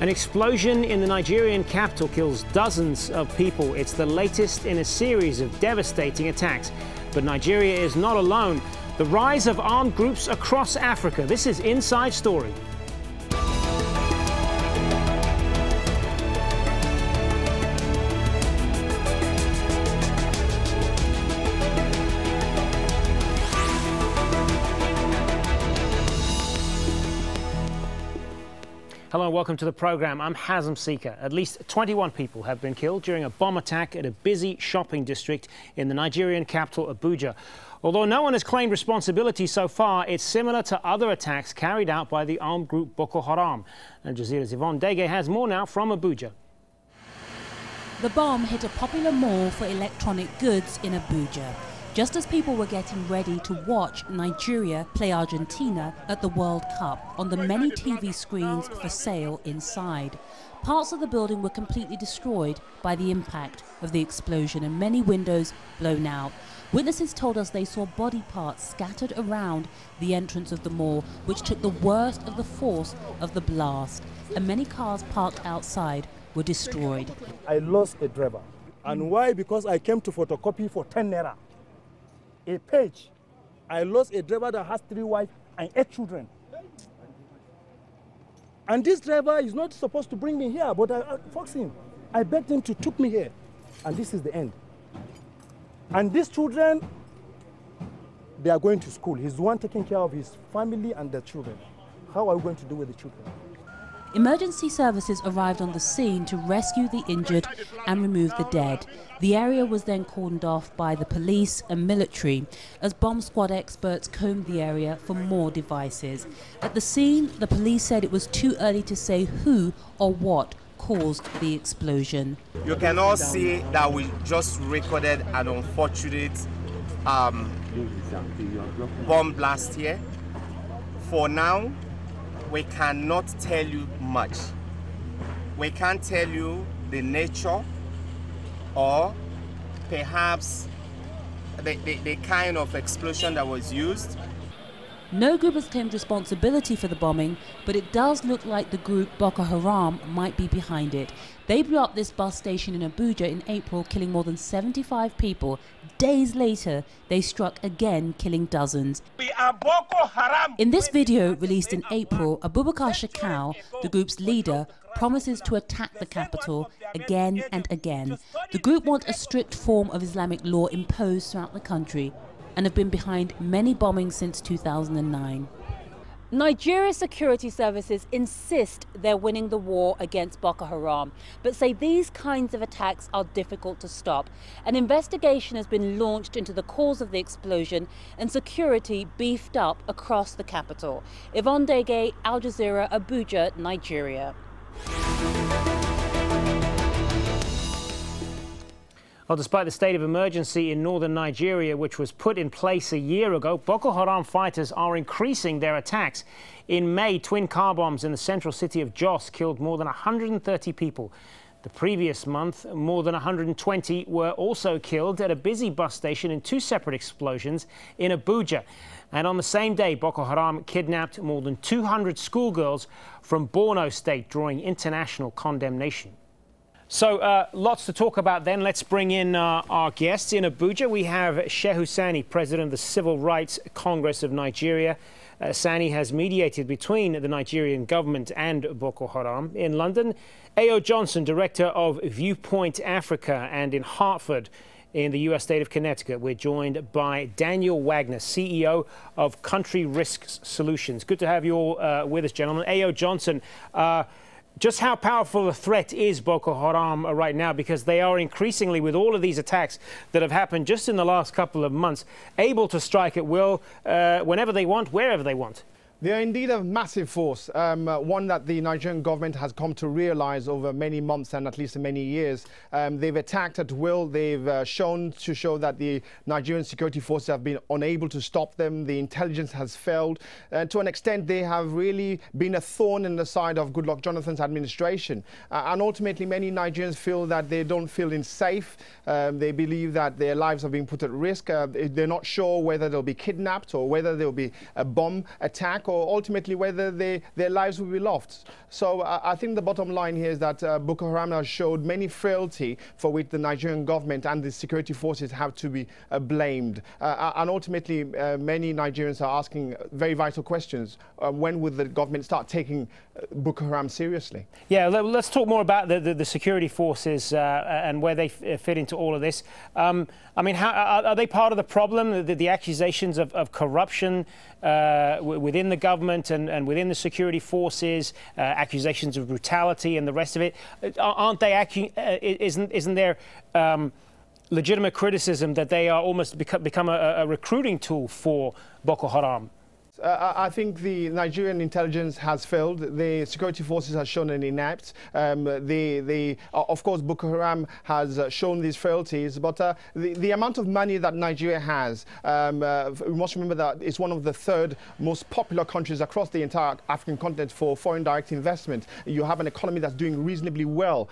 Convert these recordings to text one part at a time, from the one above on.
An explosion in the Nigerian capital kills dozens of people. It's the latest in a series of devastating attacks. But Nigeria is not alone. The rise of armed groups across Africa. This is Inside Story. Hello and welcome to the program. I'm Hazem Sika. At least 21 people have been killed during a bomb attack at a busy shopping district in the Nigerian capital, Abuja. Although no one has claimed responsibility so far, it's similar to other attacks carried out by the armed group Boko Haram. And Jazeera's Yvonne Dege has more now from Abuja. The bomb hit a popular mall for electronic goods in Abuja, just as people were getting ready to watch Nigeria play Argentina at the World Cup on the many TV screens for sale inside. Parts of the building were completely destroyed by the impact of the explosion and many windows blown out. Witnesses told us they saw body parts scattered around the entrance of the mall, which took the worst of the force of the blast, and many cars parked outside were destroyed. I lost a driver. And why? Because I came to photocopy for 10 naira. A page. I lost a driver that has 3 wives and 8 children. And this driver is not supposed to bring me here, but I forced him. I begged him to take me here. And this is the end. And these children, they are going to school. He's the one taking care of his family and the children. How are we going to do with the children? Emergency services arrived on the scene to rescue the injured and remove the dead. The area was then cordoned off by the police and military as bomb squad experts combed the area for more devices. At the scene, the police said it was too early to say who or what caused the explosion. You can all see that we just recorded an unfortunate bomb blast here. For now, we cannot tell you much. We can't tell you the nature or perhaps the kind of explosion that was used. No group has claimed responsibility for the bombing, but it does look like the group Boko Haram might be behind it. They blew up this bus station in Abuja in April, killing more than 75 people. Days later, they struck again, killing dozens. We are Boko Haram. In this video, released in April, Abubakar Shekau, the group's leader, promises to attack the capital again and again. The group want a strict form of Islamic law imposed throughout the country and have been behind many bombings since 2009. Nigeria's security services insist they're winning the war against Boko Haram, but say these kinds of attacks are difficult to stop. An investigation has been launched into the cause of the explosion and security beefed up across the capital. Yvonne Dege, Al Jazeera, Abuja, Nigeria. Well, despite the state of emergency in northern Nigeria, which was put in place a year ago, Boko Haram fighters are increasing their attacks. In May, twin car bombs in the central city of Jos killed more than 130 people. The previous month, more than 120 were also killed at a busy bus station in 2 separate explosions in Abuja. And on the same day, Boko Haram kidnapped more than 200 schoolgirls from Borno State, drawing international condemnation. So lots to talk about then. Let's bring in our guests. In Abuja, we have Shehu Sani, president of the Civil Rights Congress of Nigeria. Sani has mediated between the Nigerian government and Boko Haram. In London, A.O. Johnson, director of Viewpoint Africa, and in Hartford, in the U.S. state of Connecticut, we're joined by Daniel Wagner, CEO of Country Risk Solutions. Good to have you all with us, gentlemen. A.O. Johnson, just how powerful a threat is Boko Haram right now? Because they are increasingly, with all of these attacks that have happened just in the last couple of months, able to strike at will whenever they want, wherever they want. They are indeed a massive force, one that the Nigerian government has come to realize over many months and at least many years. They've attacked at will. They've shown that the Nigerian security forces have been unable to stop them. The intelligence has failed. To an extent, they have really been a thorn in the side of Goodluck Jonathan's administration. And ultimately, many Nigerians feel that they don't feel safe. They believe that their lives are being put at risk. They're not sure whether they'll be kidnapped or whether there'll be a bomb attack or ultimately whether their lives will be lost. So I think the bottom line here is that Boko Haram has showed many frailty for which the Nigerian government and the security forces have to be blamed. And ultimately, many Nigerians are asking very vital questions. When will the government start taking Boko Haram seriously? Yeah, let's talk more about the security forces and where they fit into all of this. I mean, are they part of the problem? The accusations of corruption within the government and within the security forces, accusations of brutality and the rest of it. Aren't they? Isn't there legitimate criticism that they are almost become a recruiting tool for Boko Haram? I think the Nigerian intelligence has failed. The security forces have shown an inept. Of course, Boko Haram has shown these frailties, but the amount of money that Nigeria has, we must remember that it's one of the third most popular countries across the entire African continent for foreign direct investment. You have an economy that's doing reasonably well.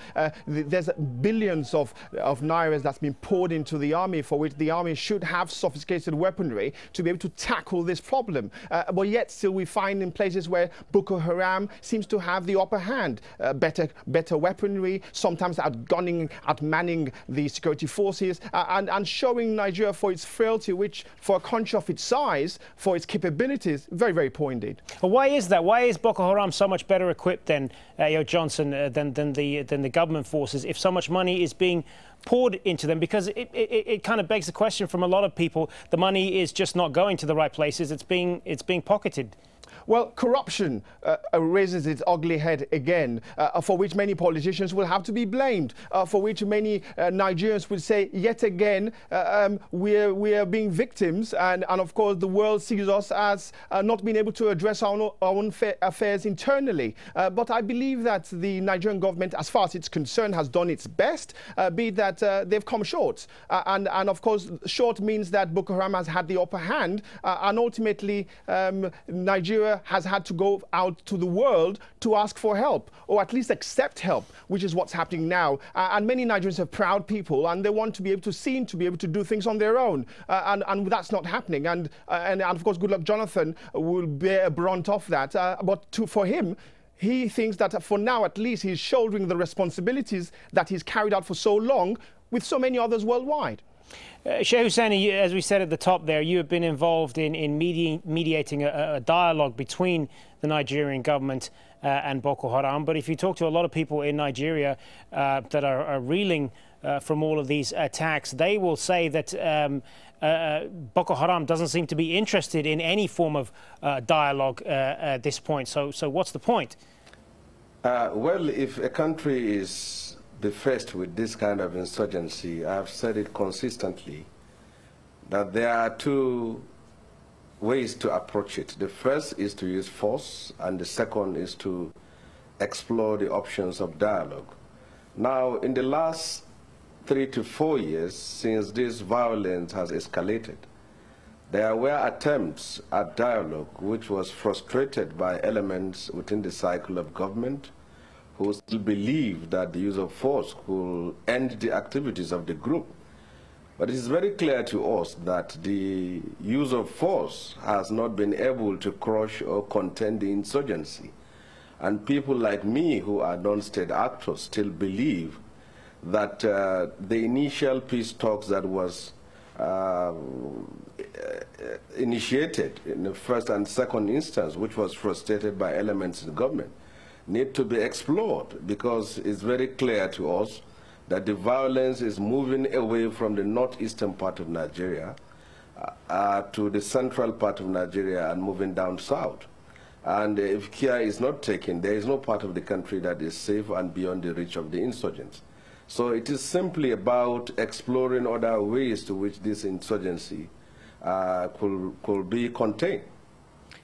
There's billions of nairas that's been poured into the army, for which the army should have sophisticated weaponry to be able to tackle this problem. But yet still we find in places where Boko Haram seems to have the upper hand, better weaponry, sometimes outmanning the security forces, and showing Nigeria for its frailty, which for a country of its size, for its capabilities, very, very poor indeed. Well, why is that? Why is Boko Haram so much better equipped than Johnson, than the government forces, if so much money is being poured into them? Because it kind of begs the question from a lot of people: the money is just not going to the right places; it's being pocketed. Well, corruption raises its ugly head again, for which many politicians will have to be blamed, for which many Nigerians would say, yet again, we are being victims, and of course the world sees us as not being able to address our own affairs internally. But I believe that the Nigerian government, as far as it's concerned, has done its best, be it that they've come short. And of course, short means that Boko Haram has had the upper hand, and ultimately Nigeria has had to go out to the world to ask for help, or at least accept help, which is what's happening now. And many Nigerians are proud people, and they want to be able to do things on their own, and that's not happening. And of course, Goodluck Jonathan will bear a brunt of that. But for him, he thinks that for now, at least, he's shouldering the responsibilities that he's carried out for so long with so many others worldwide. Sheikh Hussaini, as we said at the top there, you have been involved in mediating a dialogue between the Nigerian government and Boko Haram. But if you talk to a lot of people in Nigeria that are reeling from all of these attacks, they will say that Boko Haram doesn't seem to be interested in any form of dialogue at this point. So what's the point? Well, if a country is faced with this kind of insurgency, I've said it consistently that there are two ways to approach it. The first is to use force, and the second is to explore the options of dialogue. Now, in the last 3 to 4 years, since this violence has escalated, there were attempts at dialogue which was frustrated by elements within the cycle of government who still believe that the use of force could end the activities of the group. But it is very clear to us that the use of force has not been able to crush or contain the insurgency. And people like me, who are non-state actors, still believe that the initial peace talks that was initiated in the first and second instance, which was frustrated by elements in the government, need to be explored, because it's very clear to us that the violence is moving away from the northeastern part of Nigeria to the central part of Nigeria and moving down south. And if care is not taken, there is no part of the country that is safe and beyond the reach of the insurgents. So it is simply about exploring other ways to which this insurgency could be contained.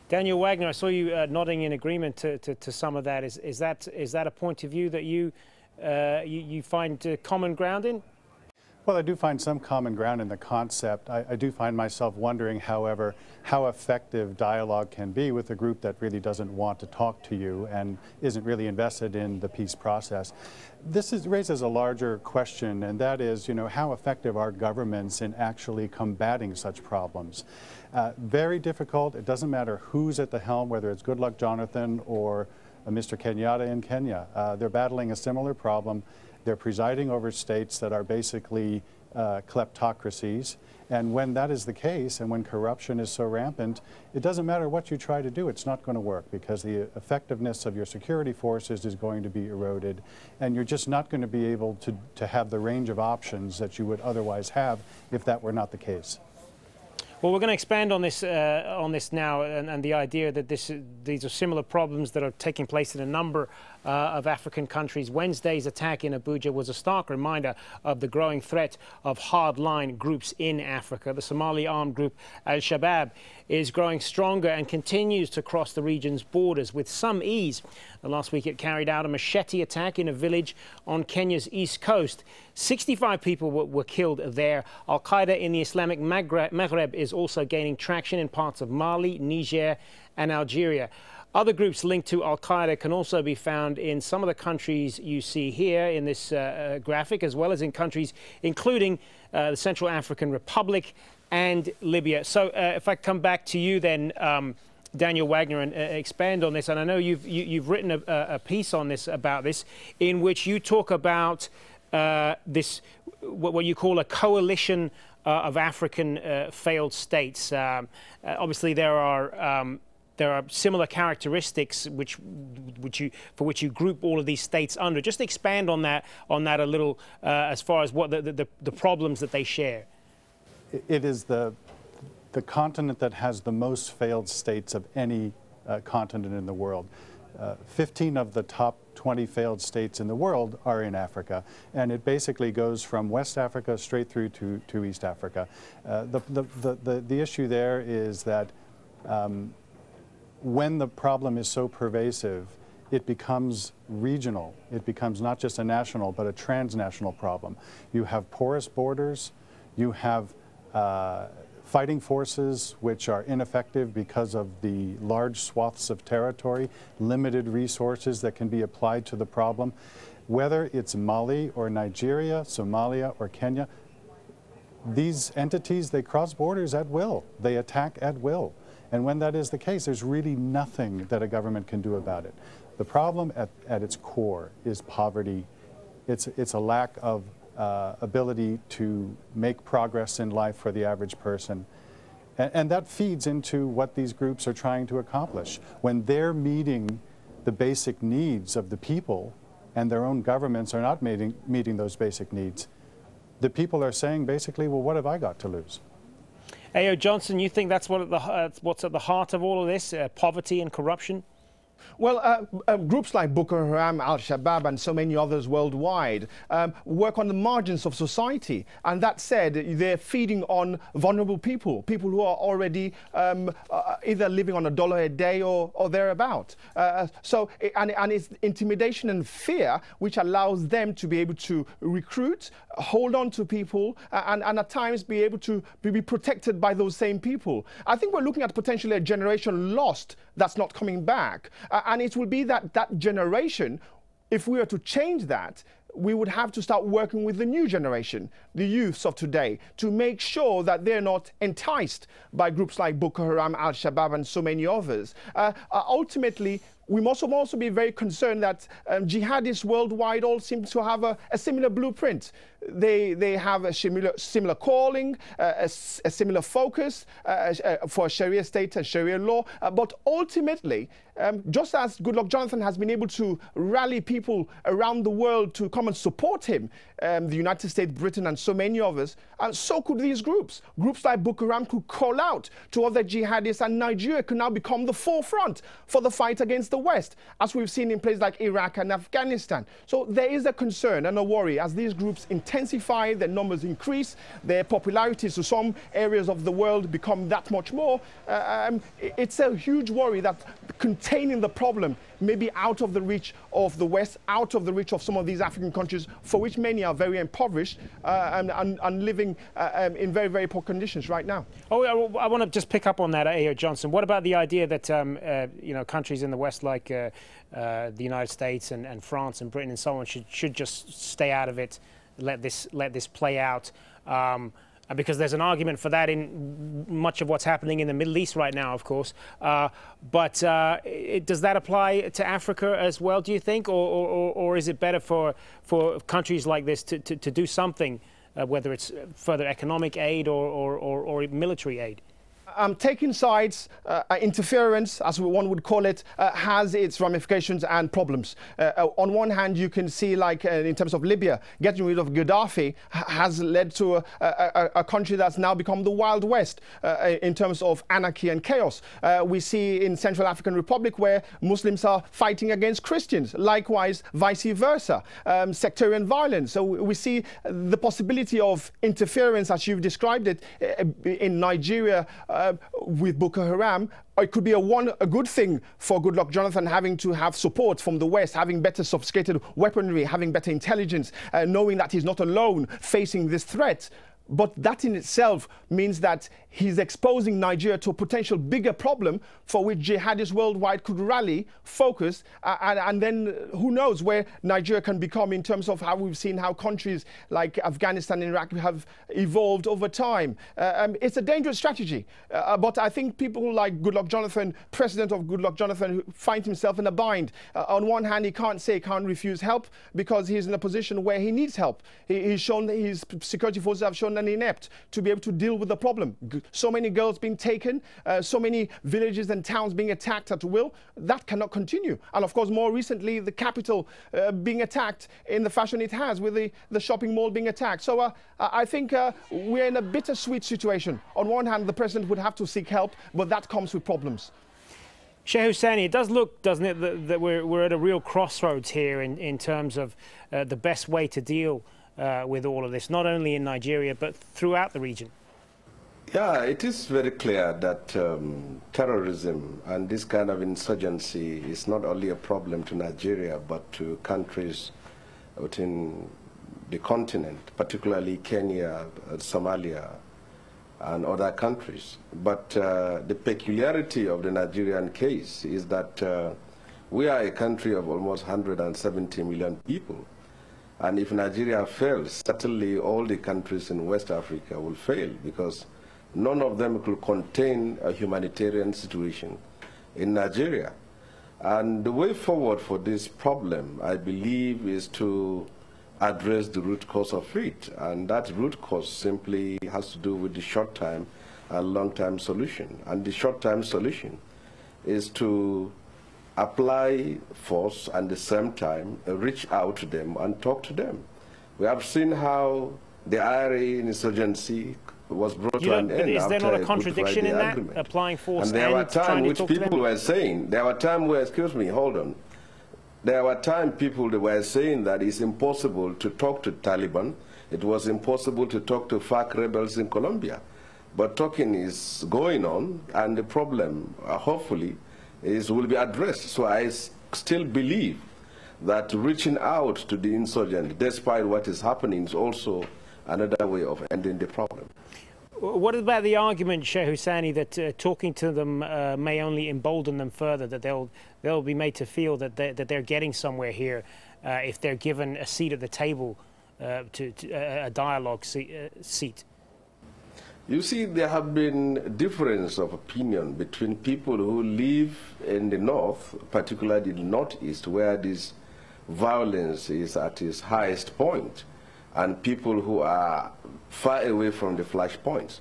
Daniel Wagner, I saw you nodding in agreement to some of that. Is that a point of view that you find common ground in? Well, I do find some common ground in the concept. I do find myself wondering, however, how effective dialogue can be with a group that really doesn't want to talk to you and isn't really invested in the peace process. This raises a larger question, and that is, how effective are governments in actually combating such problems? Very difficult. It doesn't matter who's at the helm, whether it's Goodluck Jonathan or Mr. Kenyatta in Kenya. They're battling a similar problem. They're presiding over states that are basically kleptocracies. And when that is the case, and when corruption is so rampant, it doesn't matter what you try to do, it's not going to work, because the effectiveness of your security forces is going to be eroded, and you're just not going to be able to have the range of options that you would otherwise have if that were not the case. Well, we're going to expand on this now, and the idea that these are similar problems that are taking place in a number of African countries. Wednesday's attack in Abuja was a stark reminder of the growing threat of hardline groups in Africa. The Somali armed group Al-Shabaab is growing stronger and continues to cross the region's borders with some ease. Last week it carried out a machete attack in a village on Kenya's east coast. 65 people were killed there. Al-Qaeda in the Islamic Maghreb is also gaining traction in parts of Mali, Niger and Algeria. Other groups linked to Al-Qaeda can also be found in some of the countries you see here in this graphic, as well as in countries including the Central African Republic and Libya. So if I come back to you then, Daniel Wagner, and expand on this, and I know you've written a piece on this, about this, in which you talk about this, what you call a coalition of African failed states. Obviously, there are similar characteristics for which you group all of these states under. Just expand on that a little, as far as what the problems that they share. It is the continent that has the most failed states of any continent in the world. 15 of the top 20 failed states in the world are in Africa, and it basically goes from West Africa straight through to East Africa. The issue there is that when the problem is so pervasive, it becomes regional. It becomes not just a national, but a transnational problem. You have porous borders, you have fighting forces which are ineffective because of the large swaths of territory, limited resources that can be applied to the problem. Whether it's Mali or Nigeria, Somalia or Kenya, these entities, they cross borders at will. They attack at will. And when that is the case, there's really nothing that a government can do about it. The problem at its core is poverty. It's a lack of ability to make progress in life for the average person. And that feeds into what these groups are trying to accomplish. When they're meeting the basic needs of the people and their own governments are not meeting those basic needs, the people are saying basically, well, what have I got to lose? A.O. Johnson, you think that's what's at the heart of all of this, poverty and corruption? Well, groups like Boko Haram, Al-Shabaab and so many others worldwide work on the margins of society. And that said, they're feeding on vulnerable people who are already either living on $1 a day or thereabout. And it's intimidation and fear which allows them to be able to recruit, hold on to people, and at times be able to be protected by those same people. I think we're looking at potentially a generation lost that's not coming back. And it will be that generation, if we were to change that, we would have to start working with the new generation, the youths of today, to make sure that they're not enticed by groups like Boko Haram, Al-Shabaab and so many others. Ultimately, we must also be very concerned that jihadists worldwide all seem to have a similar blueprint. They have a similar calling, a similar focus for Sharia state and Sharia law. But ultimately, just as Goodluck Jonathan has been able to rally people around the world to come and support him, the United States, Britain and so many others, so could these groups. Groups like Boko Haram could call out to other jihadists, and Nigeria could now become the forefront for the fight against the West, as we've seen in places like Iraq and Afghanistan. So there is a concern and a worry as these groups intensify intensify, their numbers increase, their popularities to some areas of the world become that much more. It's a huge worry that containing the problem may be out of the reach of the West, out of the reach of some of these African countries, for which many are very impoverished and living in very, very poor conditions right now. Oh, I want to just pick up on that, A.O. Johnson. What about the idea that you know, countries in the West like the United States and France and Britain and so on should just stay out of it, let this play out? Because there's an argument for that in much of what's happening in the Middle East right now, of course. But does that apply to Africa as well, do you think? Or is it better for countries like this to do something, whether it's further economic aid or military aid? Taking sides, interference, as one would call it, has its ramifications and problems. On one hand, you can see, like in terms of Libya, getting rid of Gaddafi has led to a country that's now become the Wild West in terms of anarchy and chaos. We see in Central African Republic where Muslims are fighting against Christians, likewise vice versa, sectarian violence. So we see the possibility of interference, as you've described it, in Nigeria, with Boko Haram. It could be a good thing for Goodluck Jonathan having to have support from the West, having better sophisticated weaponry, having better intelligence, knowing that he's not alone facing this threat. But that in itself means that he's exposing Nigeria to a potential bigger problem for which jihadists worldwide could rally, focus, and then who knows where Nigeria can become in terms of how we've seen how countries like Afghanistan and Iraq have evolved over time. It's a dangerous strategy, but I think people like Goodluck Jonathan, president of Goodluck Jonathan, finds himself in a bind. On one hand, he can't refuse help because he's in a position where he needs help. He's shown that his security forces have shown an inept to be able to deal with the problem. So many girls being taken, so many villages and towns being attacked at will. That cannot continue. And of course, more recently, the capital being attacked in the fashion it has, with the shopping mall being attacked. So I think we're in a bittersweet situation. On one hand, the president would have to seek help, but that comes with problems. Sheikh Hussaini, it does look, doesn't it, that we're at a real crossroads here in terms of the best way to deal with all of this, not only in Nigeria, but throughout the region. Yeah, it is very clear that terrorism and this kind of insurgency is not only a problem to Nigeria, but to countries within the continent, particularly Kenya, Somalia, and other countries. But the peculiarity of the Nigerian case is that we are a country of almost 170 million people. And if Nigeria fails, certainly all the countries in West Africa will fail, because none of them could contain a humanitarian situation in Nigeria. And the way forward for this problem, I believe, is to address the root cause of it. And that root cause simply has to do with the short-term and long-term solution. And the short-term solution is to apply force and at the same time reach out to them and talk to them. We have seen how the IRA insurgency was brought to an end. Is there not a contradiction in that, applying force and trying to talk to them? And there were times which people were saying, there were times where, excuse me, hold on. There were times people were saying that it's impossible to talk to Taliban. It was impossible to talk to FARC rebels in Colombia. But talking is going on, and the problem, hopefully, will be addressed. So I still believe that reaching out to the insurgent, despite what is happening, is also another way of ending the problem. What about the argument, Sheikh Hussaini, that talking to them may only embolden them further, that they'll be made to feel that they're getting somewhere here if they're given a seat at the table, to a dialogue seat? You see, there have been difference of opinion between people who live in the north, particularly the northeast, where this violence is at its highest point, and people who are far away from the flashpoints.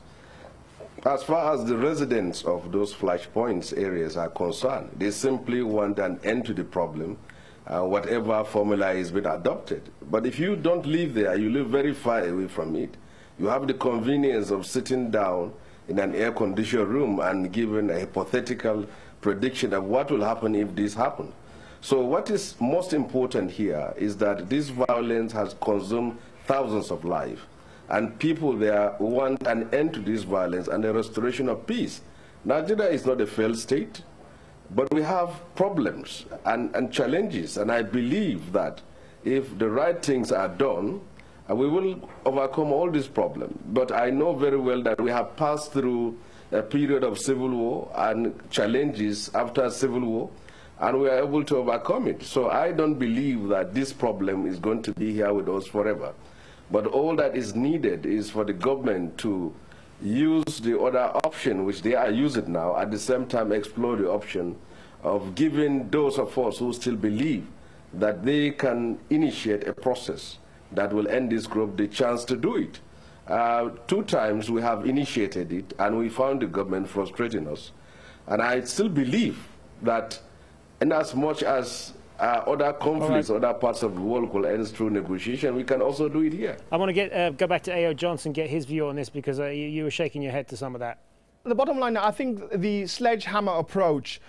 As far as the residents of those flashpoints areas are concerned, they simply want an end to the problem, whatever formula is being adopted. But if you don't live there, you live very far away from it. You have the convenience of sitting down in an air-conditioned room and giving a hypothetical prediction of what will happen if this happens. So what is most important here is that this violence has consumed thousands of lives. And people there want an end to this violence and a restoration of peace. Nigeria is not a failed state, but we have problems and challenges, and I believe that if the right things are done, we will overcome all these problems. But I know very well that we have passed through a period of civil war and challenges after civil war, and we are able to overcome it. So I don't believe that this problem is going to be here with us forever. But all that is needed is for the government to use the other option, which they are using now, at the same time explore the option of giving those of us who still believe that they can initiate a process that will end this group the chance to do it. 2 times we have initiated it, and we found the government frustrating us. And I still believe that in as much as other conflicts, other parts of the world will end through negotiation, we can also do it here. I want to go back to A.O. Johnson, get his view on this, because you were shaking your head to some of that. The bottom line, I think the sledgehammer approach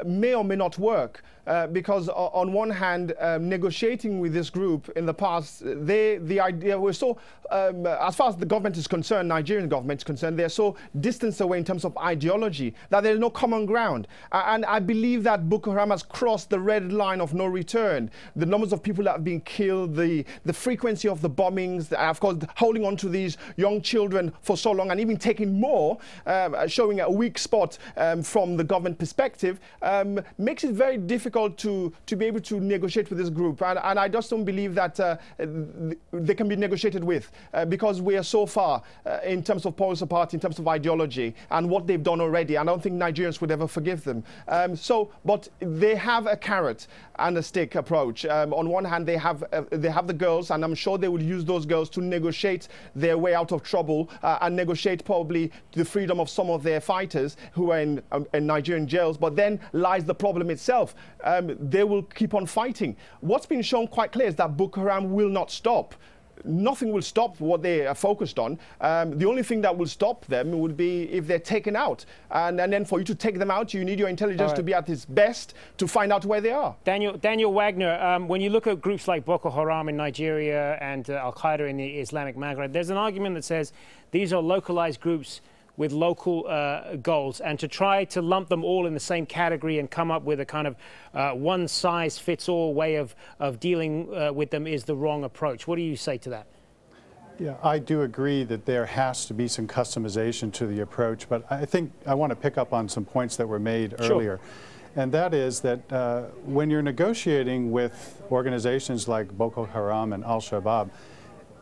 may or may not work because on one hand, negotiating with this group in the past, the idea was so, as far as the government is concerned, Nigerian government is concerned, they're so distanced away in terms of ideology that there's no common ground. And I believe that Boko Haram has crossed the red line of no return. The numbers of people that have been killed, the frequency of the bombings, of course, holding on to these young children for so long and even taking more, showing a weak spot from the government perspective, makes it very difficult to be able to negotiate with this group. And I just don't believe that they can be negotiated with because we are so far in terms of poles apart, in terms of ideology and what they've done already. I don't think Nigerians would ever forgive them. But they have a carrot and a stick approach. On one hand, they have the girls, and I'm sure they will use those girls to negotiate their way out of trouble and negotiate probably the freedom of some of their fighters who are in Nigerian jails. But then lies the problem itself. They will keep on fighting. What's been shown quite clear is that Boko Haram will not stop. Nothing will stop what they are focused on. The only thing that will stop them would be if they're taken out. And then for you to take them out, you need your intelligence to be at its best to find out where they are. Daniel Wagner, when you look at groups like Boko Haram in Nigeria and Al-Qaeda in the Islamic Maghreb, there's an argument that says these are localized groups with local goals, and to try to lump them all in the same category and come up with a kind of one-size-fits-all way of dealing with them is the wrong approach. What do you say to that? Yeah, I do agree that there has to be some customization to the approach, but I think I want to pick up on some points that were made earlier. And that is that when you're negotiating with organizations like Boko Haram and Al-Shabaab,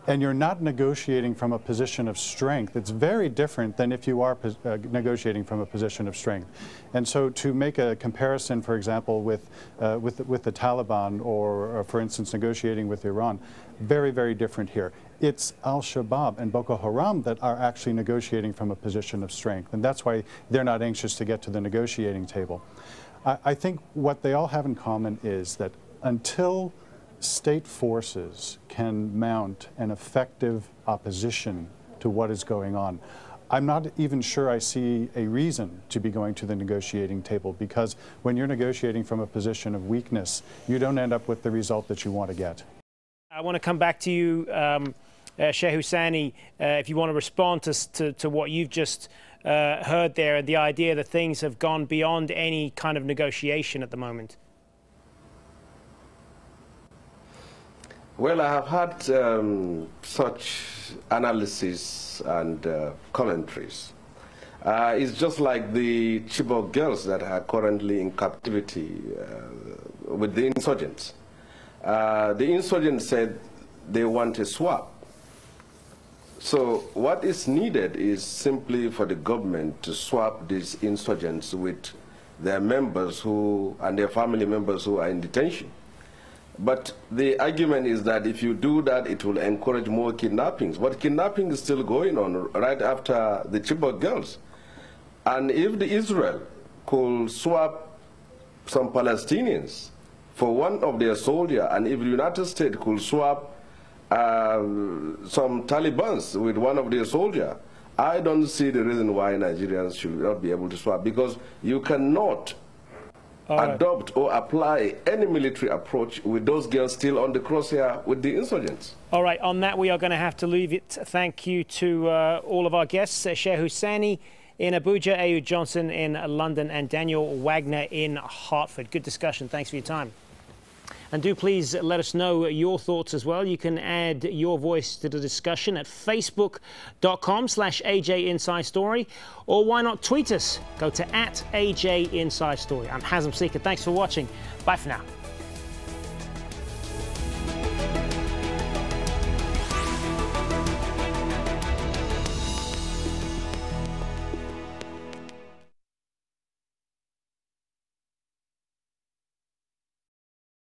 and you're not negotiating from a position of strength, it's very different than if you are negotiating from a position of strength. And so to make a comparison, for example, with the Taliban or, for instance, negotiating with Iran, very, very different here. It's Al-Shabaab and Boko Haram that are actually negotiating from a position of strength, and that's why they're not anxious to get to the negotiating table. I think what they all have in common is that until state forces can mount an effective opposition to what is going on, I'm not even sure I see a reason to be going to the negotiating table, because when you're negotiating from a position of weakness, you don't end up with the result that you want to get. I want to come back to you, Sheikh Hussaini, if you want to respond to what you've just heard there, the idea that things have gone beyond any kind of negotiation at the moment. Well, I have had such analysis and commentaries. It's just like the Chibok girls that are currently in captivity with the insurgents. The insurgents said they want a swap. So what is needed is simply for the government to swap these insurgents with their members and their family members who are in detention. But the argument is that if you do that, it will encourage more kidnappings. But kidnapping is still going on right after the Chibok girls. And if the Israel could swap some Palestinians for one of their soldiers, and if the United States could swap some Talibans with one of their soldiers, I don't see the reason why Nigerians should not be able to swap, because you cannot adopt or apply any military approach with those girls still on the crosshair with the insurgents. All right, on that we are going to have to leave it. Thank you to all of our guests, Sheikh Hussaini in Abuja, Ayud Johnson in London, and Daniel Wagner in Hartford. Good discussion. Thanks for your time. And do please let us know your thoughts as well. You can add your voice to the discussion at facebook.com/AJ Inside Story, or why not tweet us? Go to @AJ Inside Story. I'm Hazem Seeker. Thanks for watching. Bye for now.